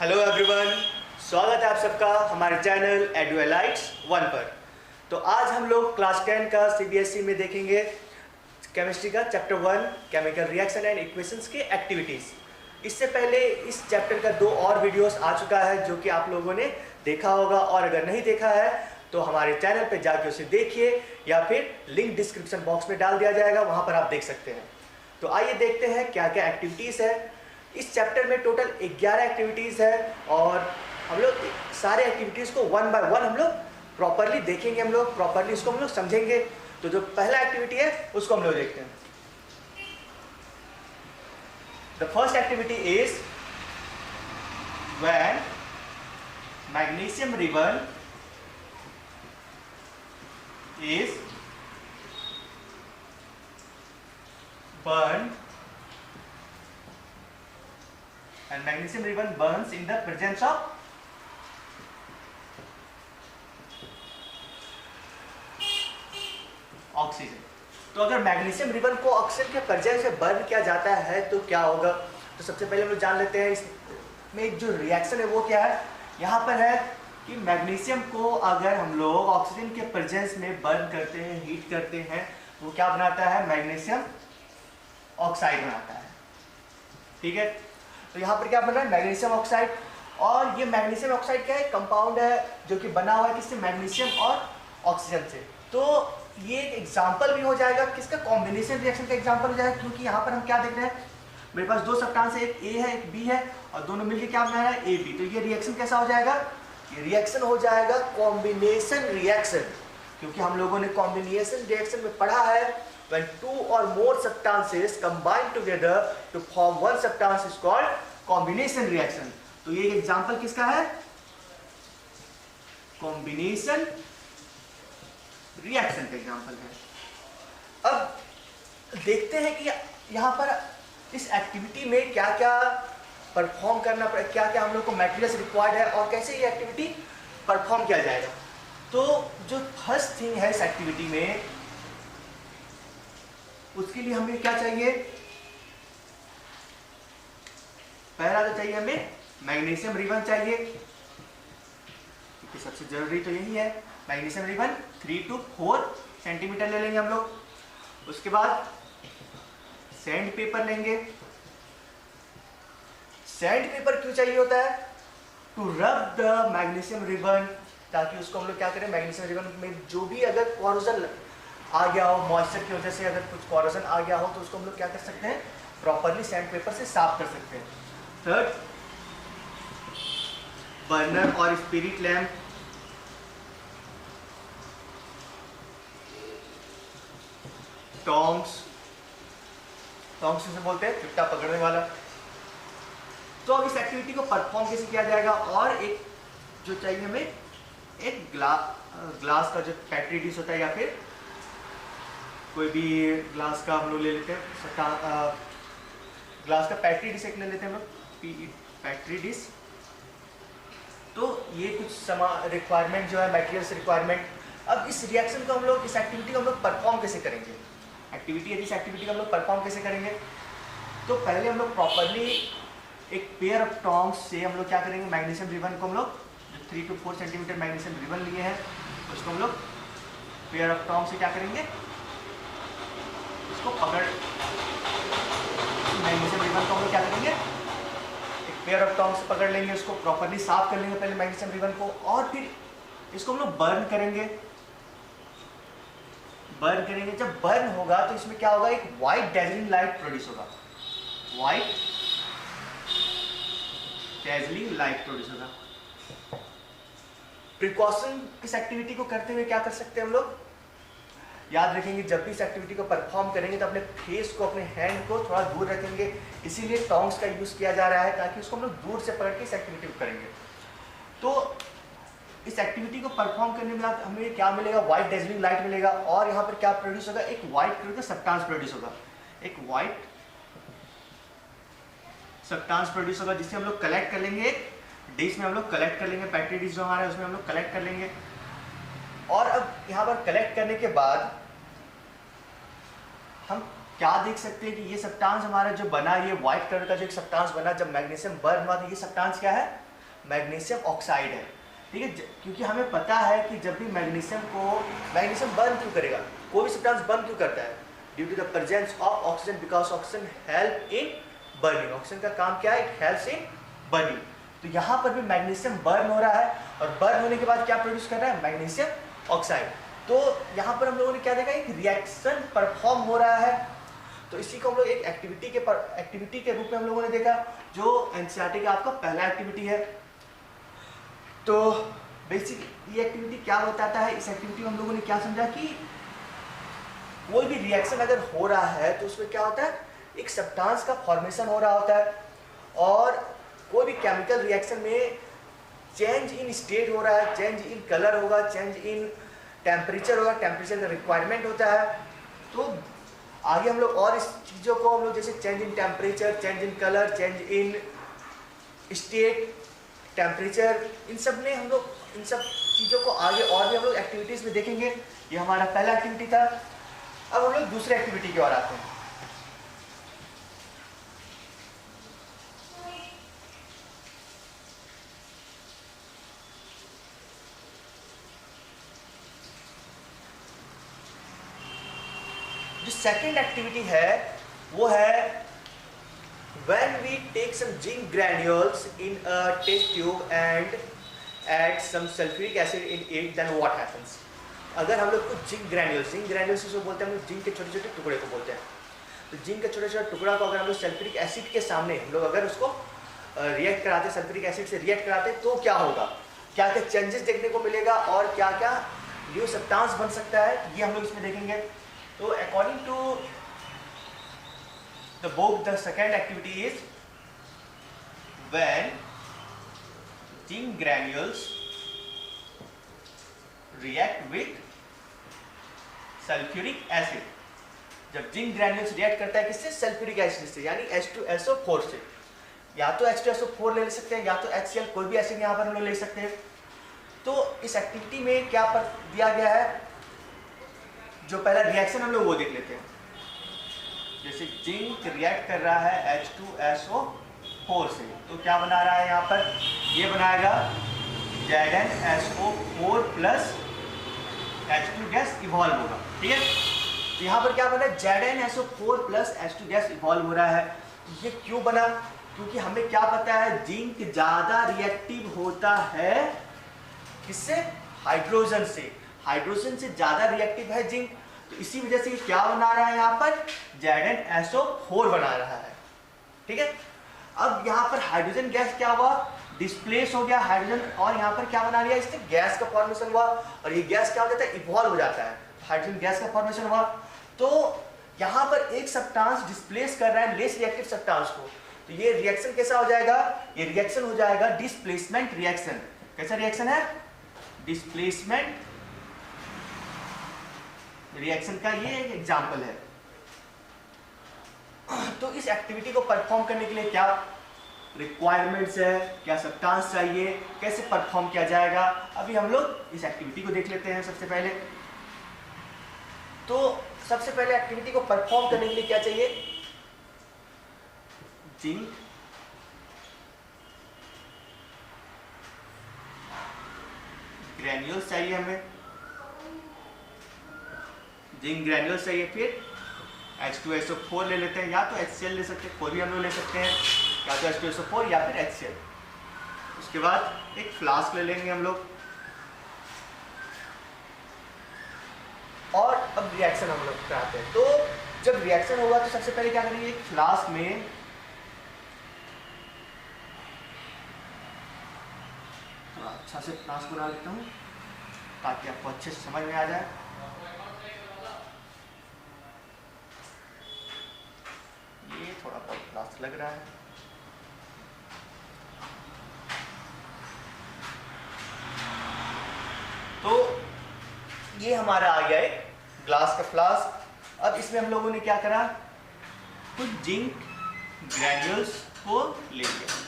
Hello everyone, स्वागत है आप सबका हमारे चैनल एडुएलाइट्स 1 पर। तो आज हम लोग क्लास 10 का सीबीएसई में देखेंगे केमिस्ट्री का chapter 1 chemical reaction and equations के एक्टिविटीज़। इससे पहले इस चैप्टर का 2 और वीडियोस आ चुका है जो कि आप लोगों ने देखा होगा, और अगर नहीं देखा है तो हमारे चैनल पे जाके उसे देखिए या फिर लिंक डिस्क्रिप्शन बॉक्स में डाल दिया जाएगा, वहाँ पर आप देख सकते हैं। तो आइए देखते हैं क्या क्या एक्टिविटीज़ है। इस चैप्टर में टोटल 11 एक्टिविटीज़ है और हम लोग सारे एक्टिविटीज़ को 1 बाय 1 हम लोग प्रॉपरली देखेंगे, हम लोग प्रॉपरली इसको हम लोग समझेंगे। तो जो पहला एक्टिविटी है उसको हम लोग देखते हैं। The first activity is when magnesium ribbon is burned and magnesium ribbon burns in the presence of oxygen. तो अगर मैग्नीशियम रिबन को ऑक्सीजन के प्रेजेंस में बर्न किया जाता है तो क्या होगा। तो सबसे पहले हम लोग जान लेते हैं इसमें जो रिएक्शन है वो क्या है। यहाँ पर है कि मैग्नीशियम को अगर हम लोग ऑक्सीजन के प्रेजेंस में बर्न करते हैं, हीट करते हैं, वो क्या बनाता है, मैग्नीशियम ऑक्साइड बनाता है। ठीक है, तो यहाँ पर क्या बन रहा है, मैग्नीशियम ऑक्साइड। और ये मैग्नीशियम ऑक्साइड क्या है, कंपाउंड है जो कि बना हुआ है किससे, मैग्नीशियम और ऑक्सीजन से। तो ये एक एग्जांपल भी हो जाएगा किसका, कॉम्बिनेशन रिएक्शन का एग्जांपल हो जाएगा, क्योंकि यहाँ पर हम क्या देख रहे हैं, मेरे पास 2 सब्सटेंस है, एक ए है एक बी है, और दोनों मिलकर क्या बना रहा है, ए बी। तो ये रिएक्शन कैसा हो जाएगा, ये रिएक्शन हो जाएगा कॉम्बिनेशन रिएक्शन, क्योंकि हम लोगों ने कॉम्बिनेशन रिएक्शन में पढ़ा है when 2 or more substances combine together to form one substance is called combination reaction। तो ये एग्जांपल किसका है, कॉम्बिनेशन रिएक्शन का एग्जांपल है। अब देखते हैं कि यहाँ पर इस एक्टिविटी में क्या क्या परफॉर्म करना पड़ेगा, क्या क्या हम लोग को मटेरियल्स रिक्वायर्ड है और कैसे ये एक्टिविटी परफॉर्म किया जाएगा। तो जो फर्स्ट थिंग है इस एक्टिविटी में, उसके लिए हमें क्या चाहिए, पहला तो चाहिए हमें मैग्नीशियम रिबन चाहिए, क्योंकि सबसे जरूरी तो यही है। मैग्नीशियम रिबन 3 to 4 सेंटीमीटर ले लेंगे हम लोग। उसके बाद सैंड पेपर लेंगे। सैंड पेपर क्यों चाहिए होता है, to rub the magnesium ribbon, ताकि उसको हम लोग क्या करें, मैग्नीशियम रिबन में जो भी अगर कोरोजन आ गया हो, मॉइस्चर की वजह से अगर कुछ कोरोजन आ गया हो, तो उसको हम लोग क्या कर सकते हैं, प्रॉपरली सैंड पेपर से साफ कर सकते हैं। थर्ड, बर्नर और स्पिरिट लैम्प। टोंग्स, टोंग्स से बोलते हैं चिट्टा पकड़ने वाला। तो अब इस एक्टिविटी को परफॉर्म कैसे किया जाएगा, और एक जो चाहिए हमें, एक ग्लास का जो पैट्री डिश होता है, या फिर कोई भी ग्लास का हम लोग ले लेते हैं, ग्लास का पैट्री डिश एक ले लेते हैं हम लोग, पैट्री डिश। तो ये कुछ रिक्वायरमेंट जो है, मटेरियल्स रिक्वायरमेंट। अब इस रिएक्शन को हम लोग, इस एक्टिविटी को हम लोग परफॉर्म कैसे करेंगे, इस एक्टिविटी को हम लोग परफॉर्म कैसे करेंगे। तो पहले हम लोग प्रॉपरली एक पेयर ऑफ टोंग्स से हम लोग क्या करेंगे, मैग्नीशियम रिबन को हम लोग जो 3 to 4 सेंटीमीटर मैग्नीशियम रिबन लिए हैं, उसको हम लोग पेयर ऑफ टोंग्स से क्या करेंगे, इसको पकड़, मैग्नीशियम रिबन को हम लोग क्या करेंगे, एक पेयर ऑफ टोंग्स से पकड़ लेंगे, उसको प्रॉपरली साफ कर लेंगे पहले मैग्नीशियम रिबन को, और फिर इसको हम लोग बर्न करेंगे। बर्न करेंगे, जब बर्न होगा तो इसमें क्या होगा, एक व्हाइट डैजलिंग लाइट प्रोड्यूस होगा, व्हाइट डैजलिंग लाइट प्रोड्यूस होगा। प्रिकॉशन इस एक्टिविटी को करते हुए क्या कर सकते हैं हम लोग, याद रखेंगे जब भी इस एक्टिविटी को परफॉर्म करेंगे तो अपने फेस को, अपने हैंड को थोड़ा दूर रखेंगे, इसीलिए टोंग्स का यूज किया जा रहा है, ताकि उसको हम लोग दूर से पकड़ के इस एक्टिविटी को करेंगे। तो इस एक्टिविटी को परफॉर्म करने में हमें क्या मिलेगा, व्हाइट डैजलिंग लाइट मिलेगा, और यहाँ पर क्या प्रोड्यूस होगा, एक व्हाइट कलर का सब्सटेंस प्रोड्यूस होगा, एक व्हाइट सब्सटेंस प्रोड्यूस होगा, जिससे हम लोग कलेक्ट कर लेंगे, एक डिश में हम लोग कलेक्ट कर लेंगे, पैट्री डिश जो हमारा है उसमें हम लोग कलेक्ट कर लेंगे। और अब यहाँ पर कलेक्ट करने के बाद हम क्या देख सकते हैं कि ये सब्सटेंस हमारा जो बना, ये व्हाइट कलर का जो एक सब्सटेंस बना, जब मैग्नीशियम बर्न हुआ तो ये सब्सटेंस क्या है, मैग्नीशियम ऑक्साइड है, ठीक है। क्योंकि हमें पता है कि जब भी मैग्नीशियम बर्न क्यों करेगा, कोई भी सब्सटेंस बर्न क्यों करता है, due to the presence of oxygen, because oxygen help in burning. Oxygen का काम क्या है, इट हेल्प्स इन बर्निंग। तो यहाँ पर भी मैग्नीशियम बर्न हो रहा है और बर्न होने के बाद क्या प्रोड्यूस कर रहा है, मैग्नीशियम ऑक्साइड। तो यहाँ पर हम लोगों ने क्या देखा, एक रिएक्शन परफॉर्म हो रहा है। तो इसी को हम लोग एक एक्टिविटी के रूप में हम लोगों ने देखा, जो एनसीईआरटी का आपका पहला एक्टिविटी है। तो बेसिक ये एक्टिविटी क्या बताता है, इस एक्टिविटी में हम लोगों ने क्या समझा कि कोई भी रिएक्शन अगर हो रहा है तो उसमें क्या होता है, एक सब्सटेंस का फॉर्मेशन हो रहा होता है, और कोई भी केमिकल रिएक्शन में चेंज इन स्टेट हो रहा है, चेंज इन कलर होगा, चेंज इन टेम्परेचर होगा, टेम्परेचर का रिक्वायरमेंट होता है। तो आगे हम लोग और इस चीज़ों को हम लोग जैसे change in temperature, change in colour, change in state, temperature, इन सब में हम लोग इन सब चीज़ों को आगे और भी हम लोग एक्टिविटीज़ में देखेंगे। ये हमारा पहला एक्टिविटी था। अब हम लोग दूसरे एक्टिविटी की ओर आते हैं। जो सेकेंड एक्टिविटी है वो है when we take some zinc granules in a test tube and add some sulfuric acid in it, then what happens? अगर हम लोग को जिंक ग्रैन्यूल्स इसको बोलते हैं हम लोग, जिंक के छोटे छोटे टुकड़े को बोलते हैं। तो जिंक के छोटे छोटे टुकड़ा को अगर हम लोग सल्फ्यूरिक एसिड के सामने हम लोग अगर उसको रिएक्ट कराते, सल्फ्यूरिक एसिड से रिएक्ट कराते, तो क्या होगा, क्या क्या चेंजेस देखने को मिलेगा और क्या क्या न्यू सब्सटेंस बन सकता है, ये हम लोग इसमें देखेंगे। तो according to the book, the second activity is when zinc granules react with sulphuric acid. जब जिंक ग्रैन्यूल्स रिएक्ट करता है किससे, सल्फ्यूरिक एसिड से, यानी H2SO4 से। या तो H2SO4 ले सकते हैं या तो HCl, कोई भी एसिड यहाँ पर हम लोग ले सकते हैं। तो इस एक्टिविटी में क्या पर दिया गया है, जो पहला रिएक्शन हम लोग वो देख लेते हैं। जैसे जिंक रिएक्ट कर रहा है H2SO4 से, तो क्या बना रहा है यहाँ पर, ये बनाएगा ZnSO4 plus H2 gas evolve होगा, ठीक है। तो यहाँ पर क्या बना, ZnSO4 plus H2 gas evolve हो रहा है। ये क्यों बना, क्योंकि हमें क्या पता है, जिंक ज़्यादा रिएक्टिव होता है किससे, हाइड्रोजन से। हाइड्रोजन से ज़्यादा रिएक्टिव है जिंक, तो इसी वजह से क्या बना रहा है यहाँ पर, ZnSO4 बना रहा है, ठीक है। अब यहाँ पर हाइड्रोजन गैस क्या हुआ, डिस्प्लेस हो गया हाइड्रोजन, और यहाँ पर क्या बना लिया, इससे गैस का फॉर्मेशन हुआ, और ये गैस क्या हो जाता है, इवॉल्व हो जाता है, हाइड्रोजन गैस का फॉर्मेशन हुआ। तो यहाँ पर एक सब्सटेंस डिस्प्लेस कर रहा है लेस रिएक्टिव सब्सटेंस को, तो ये रिएक्शन कैसा हो जाएगा, ये रिएक्शन हो जाएगा डिस्प्लेसमेंट रिएक्शन। कैसा रिएक्शन है, डिस्प्लेसमेंट रिएक्शन का ये एक एग्जाम्पल है। तो इस एक्टिविटी को परफॉर्म करने के लिए क्या रिक्वायरमेंट्स है, क्या सब्सटेंस चाहिए, कैसे परफॉर्म किया जाएगा, अभी हम लोग इस एक्टिविटी को देख लेते हैं। सबसे पहले तो सबसे पहले एक्टिविटी को परफॉर्म करने के लिए क्या चाहिए, जिंक ग्रैन्यूल्स चाहिए, हमें जिंक ग्रैन्यूल्स चाहिए। फिर H2SO4 ले लेते हैं, या तो HCl ले सकते हैं, कोई भी हम लोग ले सकते हैं, या तो H2SO4 या फिर HCl। उसके बाद एक फ्लास्क ले लेंगे हम लोग, और अब रिएक्शन हम लोग कराते हैं। तो जब रिएक्शन होगा तो सबसे पहले क्या करेंगे, एक फ्लास्क में तो अच्छा से फ्लास्क बना लेता हूँ ताकि आपको अच्छे से समझ में आ जाए। ये थोड़ा बहुत फ्लास्क लग रहा है। तो ये हमारा आ गया एक ग्लास का फ्लास्क। अब इसमें हम लोगों ने क्या करा, कुछ जिंक ग्रैन्यूल्स को ले लिया।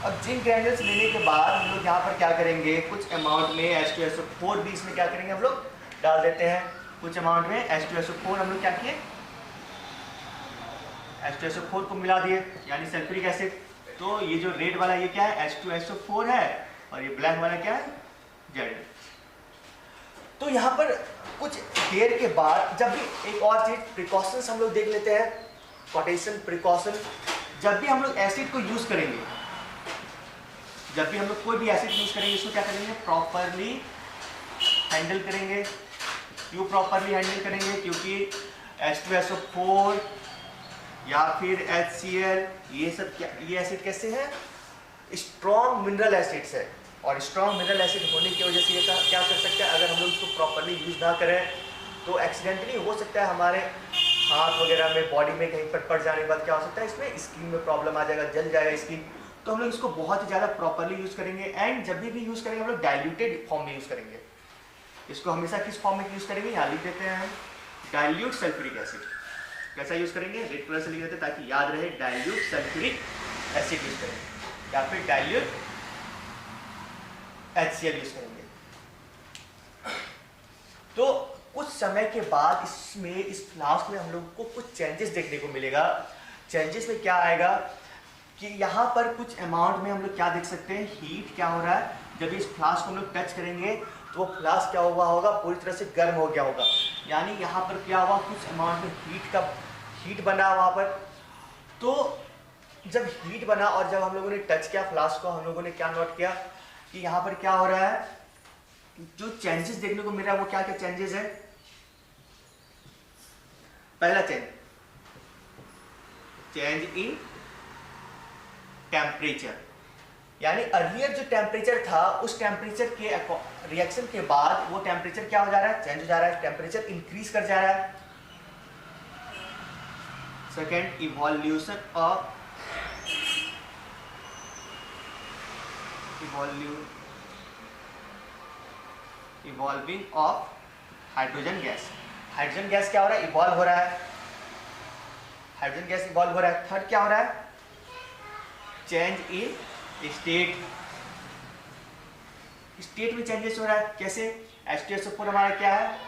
अब जिंक ग्रैन्यूल्स लेने के बाद हम लोग यहाँ पर क्या करेंगे, कुछ अमाउंट में H2SO4 भी इसमें क्या करेंगे हम लोग डाल देते हैं। कुछ अमाउंट में H2SO4 हम लोग क्या किए, H2SO4 को मिला दिए यानी सल्फ्यूरिक एसिड। तो ये जो रेड वाला ये क्या है, H2SO4 है, और ये ब्लैक वाला क्या है, Z। तो यहाँ पर कुछ देर के बाद जब भी एक और चीज प्रिकॉशंस हम लोग देख लेते हैं, पोटेंशियल प्रिकॉशन। जब भी हम लोग एसिड को यूज करेंगे, जब भी हम लोग कोई भी एसिड यूज करेंगे, इसको क्या करेंगे, प्रॉपरली हैंडल करेंगे। क्यों प्रॉपरली हैंडल करेंगे, क्योंकि H2SO4 या फिर HCl ये सब क्या, ये एसिड कैसे हैं, स्ट्रॉन्ग मिनरल एसिड्स है। और स्ट्रॉन्ग मिनरल एसिड होने की वजह से ये क्या कर सकता है, अगर हम लोग इसको प्रॉपरली यूज ना करें तो एक्सीडेंटली हो सकता है हमारे हाथ वगैरह में, बॉडी में कहीं पर पड़ जाने के बाद क्या हो सकता है, इसमें स्किन में प्रॉब्लम आ जाएगा, जल जाएगा स्किन। तो हम लोग इसको बहुत ही ज़्यादा प्रॉपरली यूज़ करेंगे। एंड जब भी यूज़ करेंगे हम लोग डाइल्यूटेड फॉर्म में यूज़ करेंगे। इसको हमेशा किस फॉर्म में यूज़ करेंगे, यहाँ लिख देते हैं डाइल्यूट सल्फ्यूरिक एसिड। कैसा यूज़ करेंगे, रेड कलर से लिख देते हैं ताकि याद रहे, डाइल्यूट सल्फ्यूरिक एसिड यूज़ करेंगे या फिर डाइल्यूट HCl यूज़ करेंगे। तो कुछ समय के बाद इसमें, इस फ्लास्क में हम लोग को कुछ चेंजेस देखने को मिलेगा। चेंजेस में क्या आएगा कि यहाँ पर कुछ अमाउंट में हम लोग क्या देख सकते हैं, हीट क्या हो रहा है। जब इस फ्लास्क को हम लोग टच करेंगे तो वो फ्लास्क क्या हुआ होगा, पूरी तरह से गर्म हो गया होगा। यानी यहाँ पर क्या हुआ, कुछ अमाउंट में हीट बना वहाँ पर। तो जब हीट बना और जब हम लोगों ने टच किया फ्लास्क को, हम लोगों ने क्या नोट किया कि यहाँ पर क्या हो रहा है, जो चेंजेस देखने को मिल रहा है वो क्या क्या चेंजेस है। पहला चेंज इन टेम्परेचर, यानी अर्लियर जो टेम्परेचर था उस टेम्परेचर के रिएक्शन के बाद वो टेम्परेचर क्या हो जा रहा है, चेंज हो जा रहा है, टेम्परेचर इंक्रीज कर जा रहा है। Second, evolution of evolving of hydrogen gas. Hydrogen gas क्या हो रहा है, इवॉल्व हो रहा है, हाइड्रोजन गैस इवॉल्व हो रहा है। थर्ड क्या हो रहा है, चेंज इन स्टेट में चेंजेस हो रहा है। कैसे, H2SO4 हमारा क्या है,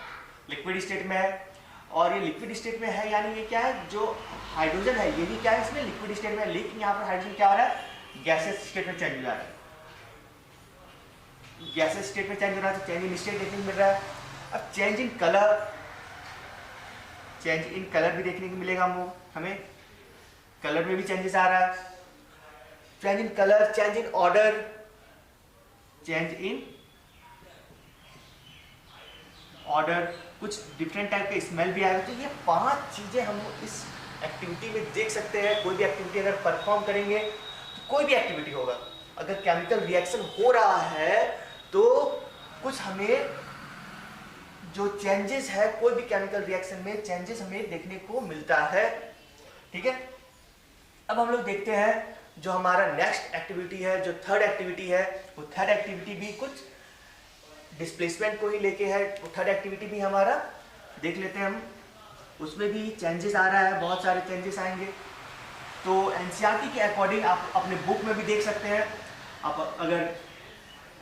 लिक्विड स्टेट में है, और ये लिक्विड स्टेट में है यानी ये क्या है, जो हाइड्रोजन है ये भी क्या है इसमें लिक्विड स्टेट में है। लेकिन यहाँ पर हाइड्रोजन क्या हो रहा है, गैसेस स्टेट में चेंज हो रहा है। गैसेस स्टेट में चेंज हो रहा है तो चेंज इन स्टेट देखने को मिल रहा है। अब चेंज इन कलर भी देखने को मिलेगा हमें, कलर में भी चेंजेस आ रहा है। Change in colour, change in order, change in order, कुछ डिफरेंट टाइप के स्मेल भी आएगा। तो ये 5 चीजें हम इस एक्टिविटी में देख सकते हैं। कोई भी एक्टिविटी अगर परफॉर्म करेंगे तो कोई भी एक्टिविटी होगा, अगर केमिकल रिएक्शन हो रहा है तो कुछ हमें जो चेंजेस है, कोई भी केमिकल रिएक्शन में चेंजेस हमें देखने को मिलता है। ठीक है, अब हम लोग देखते हैं जो हमारा नेक्स्ट एक्टिविटी है, जो थर्ड एक्टिविटी है, वो थर्ड एक्टिविटी भी कुछ डिस्प्लेसमेंट को ही लेके है। वो थर्ड एक्टिविटी भी हमारा देख लेते हैं हम, उसमें भी चेंजेस आ रहा है, बहुत सारे चेंजेस आएंगे। तो एनसीईआरटी के अकॉर्डिंग आप अपने बुक में भी देख सकते हैं। आप अगर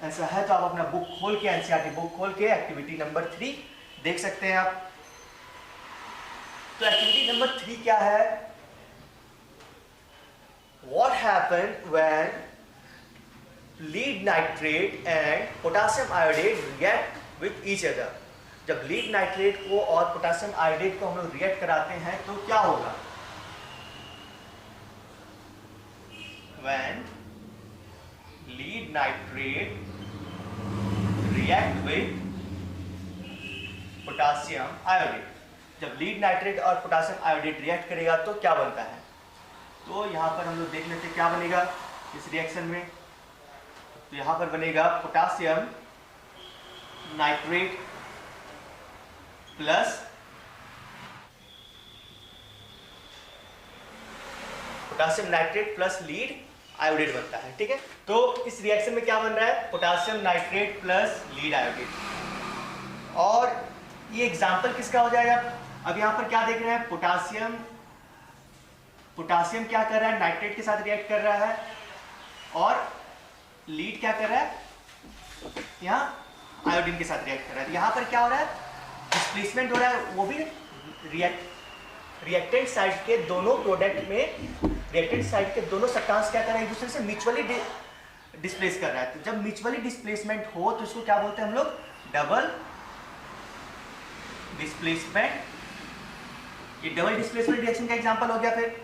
ऐसा है तो आप अपना बुक खोल के, एनसीईआरटी बुक खोल के एक्टिविटी नंबर 3 देख सकते हैं आप। तो एक्टिविटी नंबर 3 क्या है, what happened when lead nitrate and potassium iodide react with each other। जब लीड नाइट्रेट को और पोटासियम आयोडेट को हम लोग रिएक्ट कराते हैं तो क्या होगा, when lead nitrate react with potassium iodide। जब लीड नाइट्रेट और पोटासियम आयोडेट रिएक्ट करेगा तो क्या बनता है। तो यहाँ पर हम लोग देख लेते हैं क्या बनेगा इस रिएक्शन में। तो यहाँ पर बनेगा potassium nitrate plus lead iodate बनता है। ठीक है, तो इस रिएक्शन में क्या बन रहा है, potassium nitrate plus lead iodate. और ये एग्जाम्पल किसका हो जाएगा, अब यहाँ पर क्या देख रहे हैं, पोटासियम क्या कर रहा है, नाइट्रेट के साथ रिएक्ट कर रहा है, और लीड क्या कर रहा है, यहाँ आयोडीन के साथ रिएक्ट कर रहा है। तो यहाँ पर क्या हो रहा है, डिस्प्लेसमेंट हो रहा है, वो भी रिएक्टेंट साइड के दोनों प्रोडक्ट में रिएक्टेंट साइड के दोनों सब्सटेंस क्या कर रहे हैं, एक दूसरे से म्यूचुअली डिस्प्लेस कर रहा है। तो जब म्यूचुअली डिस्प्लेसमेंट हो तो इसको क्या बोलते हैं हम लोग, डबल डिस्प्लेसमेंट। ये डबल डिस्प्लेसमेंट रिएक्शन का एग्जांपल हो गया। फिर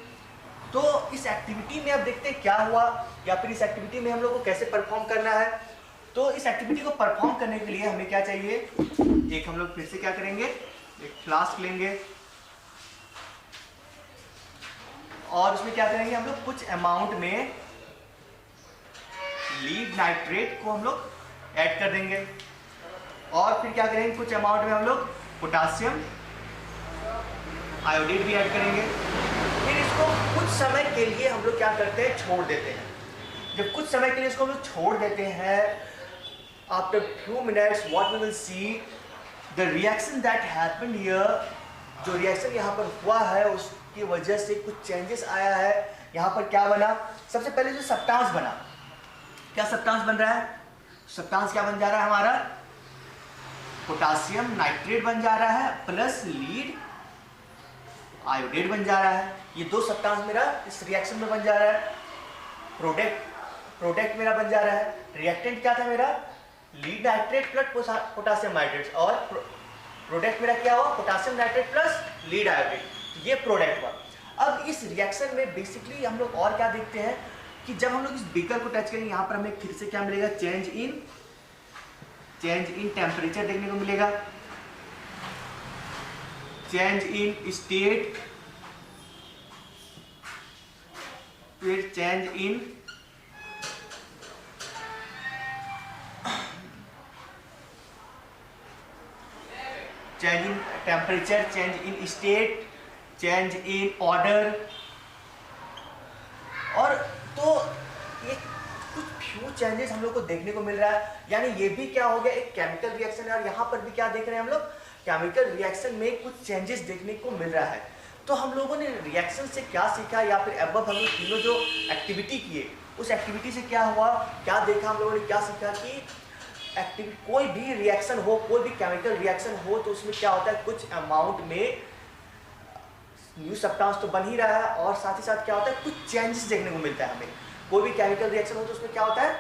तो इस एक्टिविटी में अब देखते हैं क्या हुआ, या फिर इस एक्टिविटी में हम लोग को कैसे परफॉर्म करना है। तो इस एक्टिविटी को परफॉर्म करने के लिए हमें क्या चाहिए, एक हम लोग फिर से क्या करेंगे, एक फ्लास्क लेंगे और उसमें क्या करेंगे हम लोग, कुछ अमाउंट में लीड नाइट्रेट को हम लोग ऐड कर देंगे और फिर क्या करेंगे, कुछ अमाउंट में हम लोग पोटासियम आयोडीन भी ऐड करेंगे। फिर इसको कुछ समय के लिए हम लोग क्या करते हैं, छोड़ देते हैं। जब कुछ समय के लिए इसको हम लोग छोड़ देते हैं, after few minutes what we will see the reaction that happened here. जो रिएक्शन यहाँ पर हुआ है उसकी वजह से कुछ चेंजेस आया है। यहाँ पर क्या बना, सबसे पहले जो सब्सटेंस बना, क्या सब्सटेंस बन रहा है, सब्सटेंस क्या बन जा रहा है हमारा, पोटासियम नाइट्रेट बन जा रहा है प्लस लीड आयोडेट बन जा रहा है। ये दो सब्सटेंस मेरा इस रिएक्शन में बन जा रहा है। प्रोडक्ट मेरा बन जा रहा है। रिएक्टेंट क्या था मेरा, lead nitrate plus potassium nitrate, और प्रोडक्ट मेरा क्या हुआ, potassium nitrate plus lead iodate. ये प्रोडक्ट हुआ। अब इस रिएक्शन में बेसिकली हम लोग और क्या देखते हैं कि जब हम लोग इस बीकर को टच करेंगे, यहाँ पर हमें फिर से क्या मिलेगा, चेंज इन टेम्परेचर देखने को मिलेगा, चेंज इन स्टेट, फिर change in temperature, change in state, change in order. और तो ये कुछ फ्यू चेंजेस हम लोग को देखने को मिल रहा है। यानी ये भी क्या हो गया, एक केमिकल रिएक्शन है। और यहाँ पर भी क्या देख रहे हैं हम लोग, केमिकल रिएक्शन में कुछ चेंजेस देखने को मिल रहा है। तो हम लोगों ने रिएक्शन से क्या सीखा, या फिर अब हम लोग तीनों जो एक्टिविटी किए उस एक्टिविटी से क्या हुआ, क्या देखा, हम लोगों ने क्या सीखा कि कोई भी रिएक्शन हो, कोई भी केमिकल रिएक्शन हो तो उसमें क्या होता है, कुछ अमाउंट में न्यू सब्सटेंस तो बन ही रहा है और साथ ही साथ क्या होता है, कुछ चेंजेस देखने को मिलता है हमें। कोई भी केमिकल रिएक्शन हो तो उसमें क्या होता है,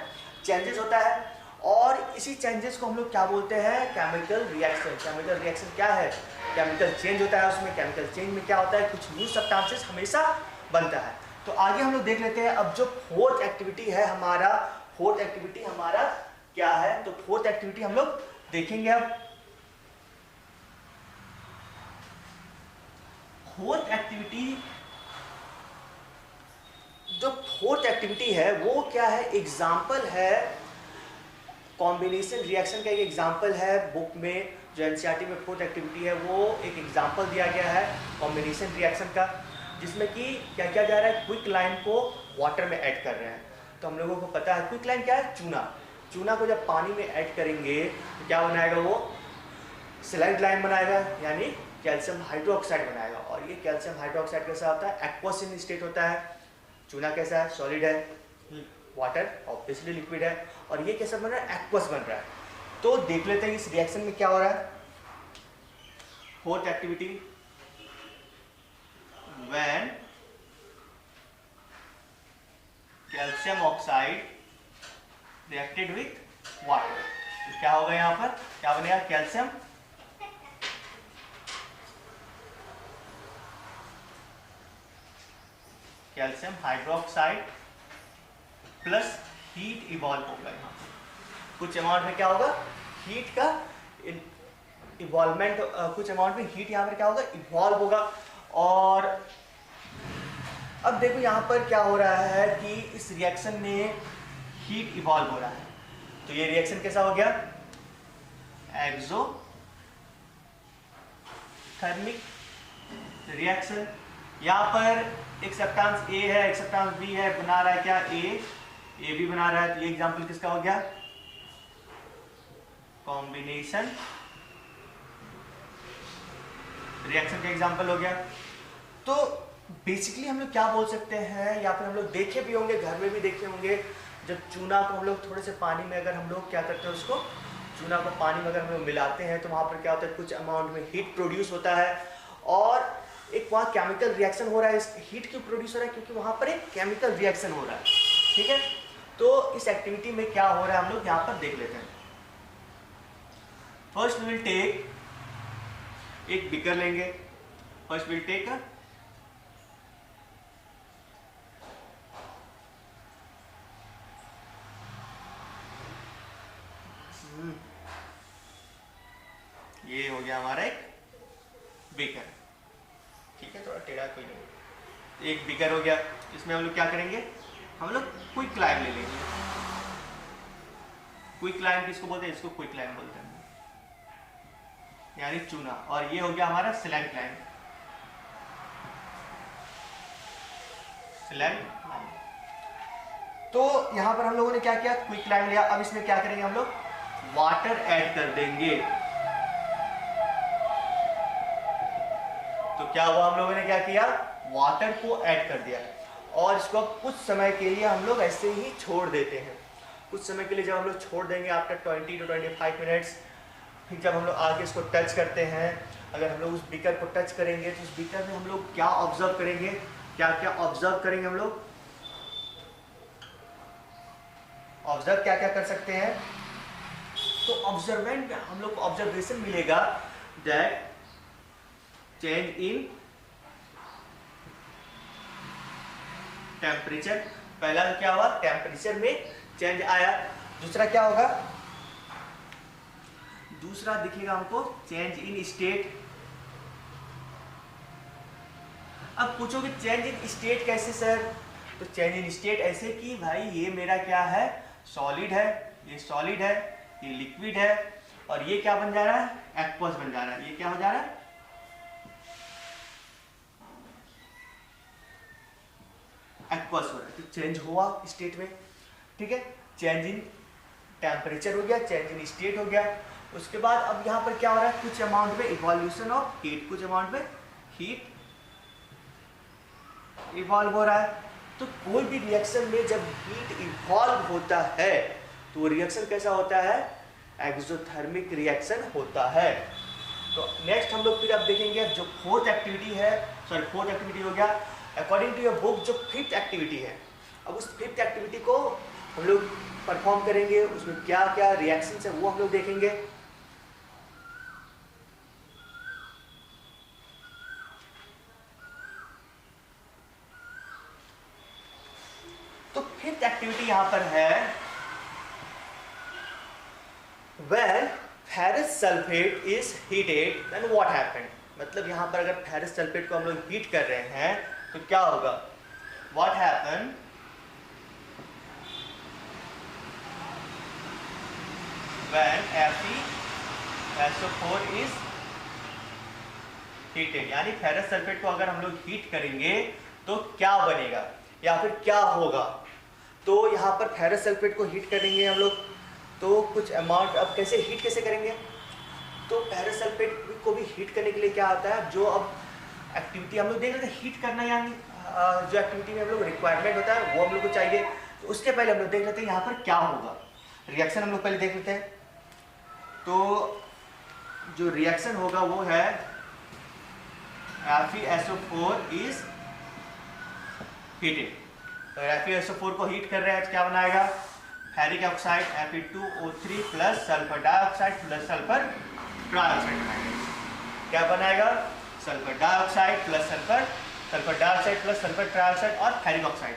चेंजेस होता है। और इसी चेंजेस को हम लोग क्या बोलते हैं, केमिकल रिएक्शन। केमिकल रिएक्शन क्या है, केमिकल चेंज होता है उसमें। केमिकल चेंज में क्या होता है, कुछ न्यू सब्सटेंसेस हमेशा बनता है। तो आगे हम लोग देख लेते हैं अब जो फोर्थ एक्टिविटी है हमारा, फोर्थ एक्टिविटी हमारा क्या है। तो फोर्थ एक्टिविटी हम लोग देखेंगे। अब फोर्थ एक्टिविटी, जो फोर्थ एक्टिविटी है वो क्या है, एग्जाम्पल है, कॉम्बिनेशन रिएक्शन का एक एग्जाम्पल है। बुक में जो एनसीईआरटी में फोर्थ एक्टिविटी है वो एक एग्जाम्पल दिया गया है कॉम्बिनेशन रिएक्शन का, जिसमें कि क्या किया जा रहा है, क्विक लाइम को वाटर में ऐड कर रहे हैं। तो हम लोगों को पता है क्विक लाइम क्या है, चूना। चूना को जब पानी में ऐड करेंगे तो क्या बनाएगा, वो स्लाइड लाइन बनाएगा, यानी कैल्शियम हाइड्रोक्साइड बनाएगा। और ये कैल्शियम हाइड्रोक्साइड कैसा होता है, एक्वस इन स्टेट होता है। चूना कैसा है, सॉलिड है, वाटर ऑब्वियसली लिक्विड है। और ये कैसा बन रहा है, एक्वस बन रहा है। तो देख लेते हैं इस रिएक्शन में क्या हो रहा है। Fourth activity, when calcium oxide reacted with water, तो क्या होगा, यहाँ पर क्या बनेगा, calcium hydroxide plus heat evolve होगा। यहाँ कुछ अमाउंट में क्या होगा, हीट का इवॉल्वमेंट, कुछ अमाउंट में हीट यहाँ पर क्या होगा, इवॉल्व होगा। और अब देखो यहाँ पर क्या हो रहा है कि इस रिएक्शन में हीट इवॉल्व हो रहा है। तो ये रिएक्शन कैसा हो गया, एक्सोथर्मिक रिएक्शन। यहाँ पर एक सब्सटेंस ए है, एक सब्सटेंस बी है, बना रहा है क्या, ए भी बना रहा है। तो ये एग्जांपल किसका हो गया, कॉम्बिनेशन रिएक्शन का एग्जांपल हो गया। तो बेसिकली हम लोग क्या बोल सकते हैं, या फिर हम लोग देखे भी होंगे, घर में भी देखे होंगे, जब चूना को हम लोग थोड़े से पानी में अगर हम लोग क्या करते हैं, उसको चूना को पानी में अगर हम लोग मिलाते हैं तो वहाँ पर क्या होता है, कुछ अमाउंट में हीट प्रोड्यूस होता है। और एक वहाँ केमिकल रिएक्शन हो रहा है, हीट क्यों प्रोड्यूस हो रहा है, क्योंकि वहाँ पर एक केमिकल रिएक्शन हो रहा है। ठीक है, तो इस एक्टिविटी में क्या हो रहा है हम लोग यहाँ पर देख लेते हैं। फर्स्ट विल टेक, एक बीकर लेंगे, फर्स्ट विल टेक ये हो गया हमारा एक बीकर। ठीक है, थोड़ा टेढ़ा कोई नहीं, एक बीकर हो गया। इसमें हम लोग क्या करेंगे, हम लोग क्विक लाइम ले लेंगे। क्विक लाइम किसको बोलते हैं, इसको क्विक लाइम बोलते हैं, यानी चूना। और ये हो गया हमारा स्लैग लाइम, स्लैग लाइम। तो यहां पर हम लोगों ने क्या किया, क्विक लाइम लिया। अब इसमें क्या करेंगे हम लोग, वाटर ऐड कर देंगे। तो क्या हुआ, हम लोगों ने क्या किया, वाटर को ऐड कर दिया और इसको कुछ समय के लिए हम लोग ऐसे ही छोड़ देते हैं। कुछ समय के लिए जब हम लोग छोड़ देंगे, आफ्टर 20 to 25 मिनट्स, फिर जब हम लोग आगे इसको टच करते हैं, अगर हम लोग उस बीकर को टच करेंगे तो उस बीकर में हम लोग क्या ऑब्जर्व करेंगे, क्या क्या ऑब्जर्व करेंगे हम लोग, ऑब्जर्व क्या क्या कर सकते हैं। तो ऑब्जर्वेंट में हम लोग को ऑब्जर्वेशन मिलेगा दैट चेंज इन टेम्परेचर। पहला क्या हुआ, टेम्परेचर में चेंज आया। दूसरा क्या होगा, दूसरा दिखेगा हमको चेंज इन स्टेट। अब पूछोगे चेंज इन स्टेट कैसे सर, तो चेंज इन स्टेट ऐसे कि भाई ये मेरा क्या है, सॉलिड है, ये सॉलिड है, ये लिक्विड है, और ये क्या बन जा रहा है, एक्वस बन जा रहा है। ये क्या हो जा रहा है, एक्वस हो रहा है। तो चेंज हुआ स्टेट में। ठीक है, चेंज इन टेम्परेचर हो गया, चेंज इन स्टेट हो गया। उसके बाद अब यहाँ पर क्या हो रहा है, कुछ अमाउंट में इवोल्यूशन ऑफ हीट, कुछ अमाउंट में हीट इवॉल्व हो रहा है। तो कोई भी रिएक्शन में जब हीट इवॉल्व होता है तो रिएक्शन कैसा होता है, एक्सोथर्मिक रिएक्शन होता है। तो नेक्स्ट हम लोग फिर अब देखेंगे जो फोर्थ एक्टिविटी है, सॉरी फोर्थ एक्टिविटी हो गया, अकॉर्डिंग टू योर बुक जो फिफ्थ एक्टिविटी है। अब उस फिफ्थ एक्टिविटी को हम लोग परफॉर्म करेंगे, उसमें क्या क्या रिएक्शंस है वो हम लोग देखेंगे। तो फिफ्थ एक्टिविटी यहां पर है, when ferrous sulfate is heated then what happened। मतलब यहां पर अगर फेरस सल्फेट को हम लोग हीट कर रहे हैं तो क्या होगा, what happened when FeSO4 is heated। यानी फेरस सल्फेट को अगर हम लोग हीट करेंगे तो क्या बनेगा या फिर क्या होगा। तो यहाँ पर फेरस सल्फेट को हीट करेंगे हम लोग, तो कुछ अमाउंट, अब कैसे हीट कैसे करेंगे, तो फेरस सल्फेट को भी हीट करने के लिए क्या आता है, जो अब एक्टिविटी हम लोग देख रहे थे हीट करना, यानी जो एक्टिविटी में हम लोग रिक्वायरमेंट होता है वो हम लोग को चाहिए। तो उसके पहले हम लोग देख लेते हैं यहाँ पर क्या होगा, रिएक्शन हम लोग पहले देख लेते हैं। तो जो रिएक्शन होगा वो है FeSO4 इज हीटेड। तो FeSO4 को हीट कर रहे हैं तो क्या बनाएगा, ferric oxide Fe2O3 plus sulphur dioxide plus sulphur trioxide बनाएगा। क्या बनाएगा, sulphur dioxide plus sulphur, sulphur dioxide plus sulphur trioxide और फेरिक ऑक्साइड,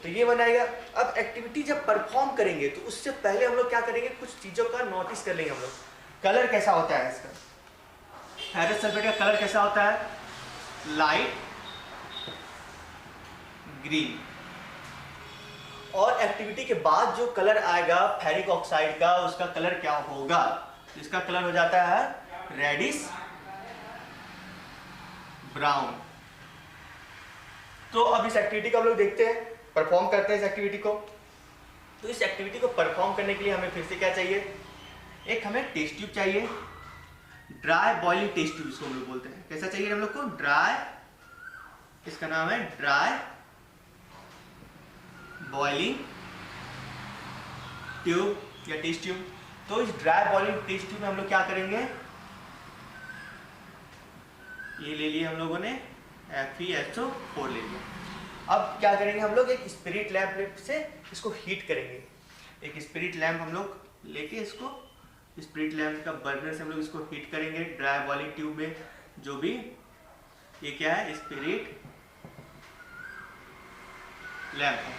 तो ये बनाएगा। अब एक्टिविटी जब परफॉर्म करेंगे तो उससे पहले हम लोग क्या करेंगे, कुछ चीज़ों का नोटिस कर लेंगे हम लोग। कलर कैसा होता है इसका, फेरस सल्फेट का कलर कैसा होता है, लाइट ग्रीन। और एक्टिविटी के बाद जो कलर आएगा फेरिक ऑक्साइड का, उसका कलर क्या होगा, इसका कलर हो जाता है रेडिश ब्राउन। तो अब इस एक्टिविटी को हम लोग देखते हैं, परफॉर्म करते हैं इस एक्टिविटी को। तो इस एक्टिविटी को परफॉर्म करने के लिए हमें फिर से क्या चाहिए, एक हमें टेस्ट ट्यूब चाहिए, ड्राई बॉइलिंग टेस्ट ट्यूब इसको हम लोग बोलते हैं। कैसा चाहिए हम लोग को, ड्राई, इसका नाम है ड्राई बॉइलिंग ट्यूब या टेस्ट ट्यूब। तो इस ड्राई बॉइलिंग टेस्ट ट्यूब में हम लोग क्या करेंगे, ये ले लिए हम लोगों ने, FeSO4 ले लिया। अब क्या करेंगे हम लोग, एक स्पिरिट लैम्प से इसको हीट करेंगे। एक स्पिरिट लैम्प हम लोग लेके इसको स्पिरिट लैम्प का बर्नर से हम लोग इसको हीट करेंगे ड्राई बॉलिंग ट्यूब में, जो भी ये क्या है, स्पिरिट लैम्प है।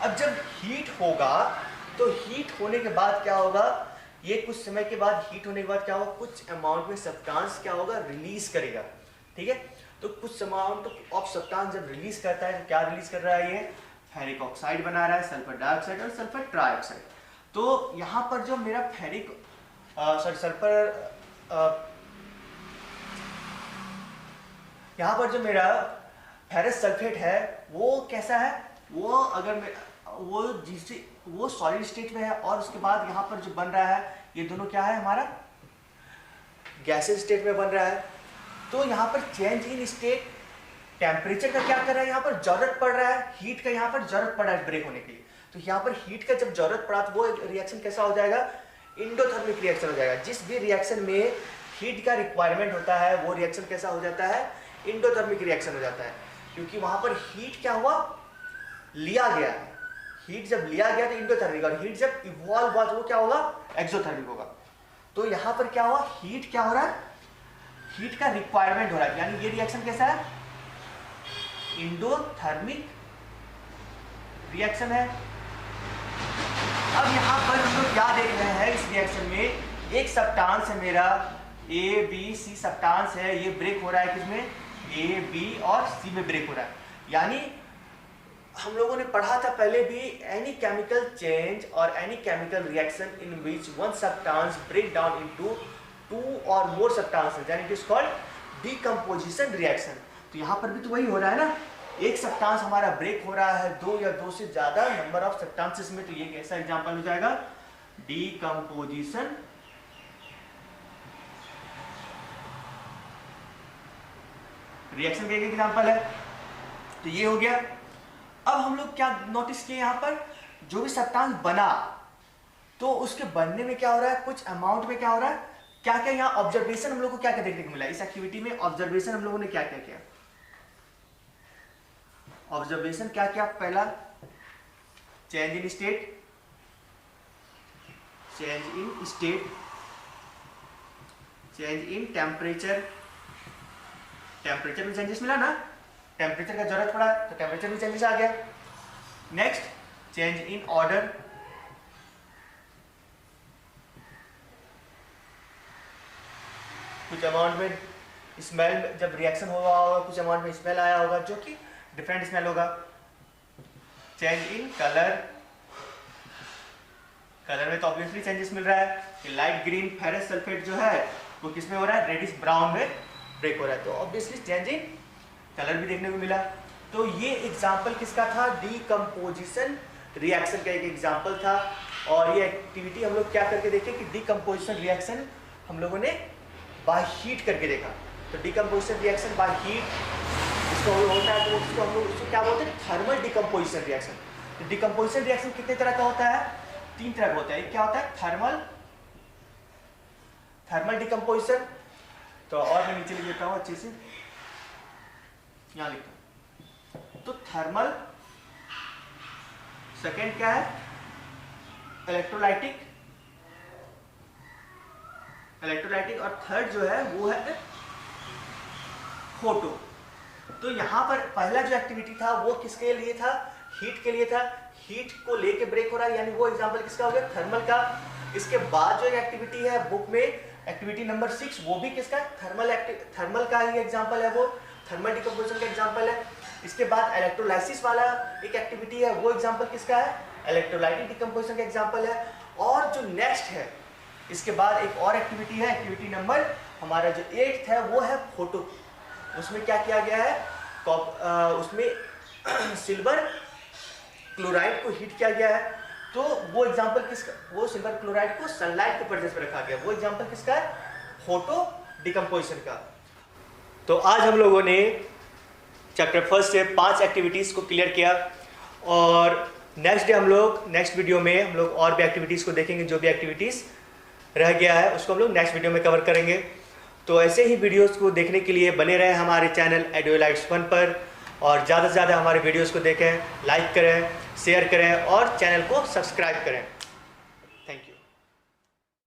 अब जब हीट होगा तो हीट होने के बाद क्या होगा, ये कुछ समय के बाद हीट होने के बाद क्या होगा, कुछ अमाउंट में सब्सटेंस क्या होगा, रिलीज करेगा। ठीक है, तो कुछ अमाउंट ऑफ सब्सटेंस जब रिलीज करता है तो क्या रिलीज कर रहा है, ये फेरिक ऑक्साइड बना रहा है, सल्फर डाइऑक्साइड और सल्फर ट्राइऑक्साइड। तो यहाँ पर जो मेरा यहाँ पर जो मेरा फेरस सल्फेट है वो कैसा है, वो अगर वो सॉलिड स्टेट में है, और उसके बाद यहाँ पर जो बन रहा है ये दोनों क्या है, हमारा गैसेस स्टेट में बन रहा है। तो यहाँ पर चेंज इन स्टेट टेम्परेचर का क्या कर रहा है, यहाँ पर जरूरत पड़ रहा है, हीट का यहाँ पर जरूरत पड़ रहा है ब्रेक होने के लिए। तो यहाँ पर हीट का जब जरूरत पड़ा तो वो रिएक्शन कैसा हो जाएगा, इंडोथर्मिक रिएक्शन हो जाएगा। जिस भी रिएक्शन में हीट का रिक्वायरमेंट होता है वो रिएक्शन कैसा हो जाता है, इंडोथर्मिक रिएक्शन हो जाता है, क्योंकि वहां पर हीट क्या हुआ, लिया गया है। हीट जब लिया गया तो इंडोथर्मिक, और हीट जब इवॉल्व हुआ तो वो क्या होगा, एक्सोथर्मिक होगा। तो यहां पर क्या हुआ, हीट क्या हो रहा है, हीट का रिक्वायरमेंट हो रहा है, यानी ये रिएक्शन कैसा है, इंडोथर्मिक रिएक्शन है। अब यहां पर हम लोग क्या देख रहे हैं, इस रिएक्शन में एक सब्सटेंस है मेरा ABC सब्सटेंस है, ये ब्रेक हो रहा है किसमें, A, B और C में ब्रेक हो रहा है। यानी हम लोगों ने पढ़ा था पहले भी, एनी केमिकल चेंज और any chemical reaction in which one substance break down into 2 और मोर सब्सटेंसेस, यानी it is called decomposition reaction. तो यहाँ पर भी तो वही हो रहा है ना, एक सब्सटेंस हमारा ब्रेक हो रहा है 2 या 2 से ज्यादा नंबर ऑफ सब्सटेंसेस में, तो ये कैसा एग्जांपल हो जाएगा, डीकंपोजिशन रिएक्शन का एक एग्जांपल है। तो ये हो गया। अब हम लोग क्या नोटिस किए, यहाँ पर जो भी सब्सटेंस बना तो उसके बनने में क्या हो रहा है, कुछ अमाउंट में क्या हो रहा है, क्या क्या यहाँ ऑब्जर्वेशन हम लोग को क्या क्या देखने को मिला इस एक्टिविटी में। ऑब्जर्वेशन हम लोगों ने क्या क्या किया, ऑब्जर्वेशन क्या क्या, पहला change in state, change in state, change in temperature, temperature में चेंजेस मिला ना, टेम्परेचर का जरूरत पड़ा तो टेम्परेचर में चेंजेस आ गया। नेक्स्ट चेंज इन ऑर्डर, कुछ अमाउंट में स्मेल, जब रिएक्शन हुआ होगा कुछ अमाउंट में स्मेल आया होगा जो कि डिफरेंट स्मेल होगा। चेंज इन कलर, कलर में तो ऑब्वियसली चेंजेस मिल रहा है कि लाइट ग्रीन फेरस सल्फेट जो है वो किस में हो रहा है, रेडिश ब्राउन में ब्रेक हो रहा है, तो ऑब्वियसली चेंज इन कलर भी देखने को मिला। तो ये एग्जांपल किसका था, डीकंपोजिशन रिएक्शन का एक एग्जांपल था। और ये एक्टिविटी हम लोग क्या करके देखे कि डीकंपोजिशन रिएक्शन हम लोगों ने बाय हीट करके देखा। तो डीकंपोजिशन रिएक्शन बाय हीट इसको होता है, तो उसको हम लोग उसको क्या बोलते हैं, थर्मल डीकंपोजिशन रिएक्शन। तो डीकंपोजिशन रिएक्शन कितने तरह का होता है, 3 तरह का होता है। एक क्या होता है, थर्मल डीकंपोजिशन, तो और मैं नीचे लिख देता हूँ अच्छे से, यहाँ लिखता हूँ। तो थर्मल, सेकेंड क्या है, इलेक्ट्रोलाइटिक, और थर्ड जो है वो है फोटो। तो यहाँ पर पहला जो एक्टिविटी था वो किसके लिए था, हीट के लिए था, हीट को लेके ब्रेक हो रहा है, यानी वो एग्जांपल किसका हो गया, थर्मल का। इसके बाद जो एक्टिविटी है बुक में एक्टिविटी नंबर 6, वो भी किसका, थर्मल का ही एग्जांपल है, वो थर्मल डिकम्पोजिशन का एग्जांपल है। इसके बाद इलेक्ट्रोलाइसिस वाला एक एक्टिविटी है, वो एग्जांपल किसका है, इलेक्ट्रोलाइटिक डिकम्पोजिशन का एग्जांपल है। और जो नेक्स्ट है इसके बाद एक और एक्टिविटी है, एक्टिविटी नंबर हमारा जो 8th है वो है फोटो। उसमें क्या किया गया है, उसमें सिल्वर क्लोराइड को हीट किया गया है। तो वो एग्जांपल किसका, वो सिल्वर क्लोराइड को सनलाइट के प्रेजेंस में रखा गया, वो एग्जांपल किसका है, फोटो डिकम्पोजिशन का। तो आज हम लोगों ने चैप्टर 1 से 5 एक्टिविटीज को क्लियर किया, और नेक्स्ट डे हम लोग नेक्स्ट वीडियो में हम लोग और भी एक्टिविटीज को देखेंगे। जो भी एक्टिविटीज रह गया है उसको हम लोग नेक्स्ट वीडियो में कवर करेंगे। तो ऐसे ही वीडियोस को देखने के लिए बने रहें हमारे चैनल एडुअलाइट्स फन पर, और ज़्यादा से ज़्यादा हमारे वीडियोस को देखें, लाइक करें, शेयर करें और चैनल को सब्सक्राइब करें।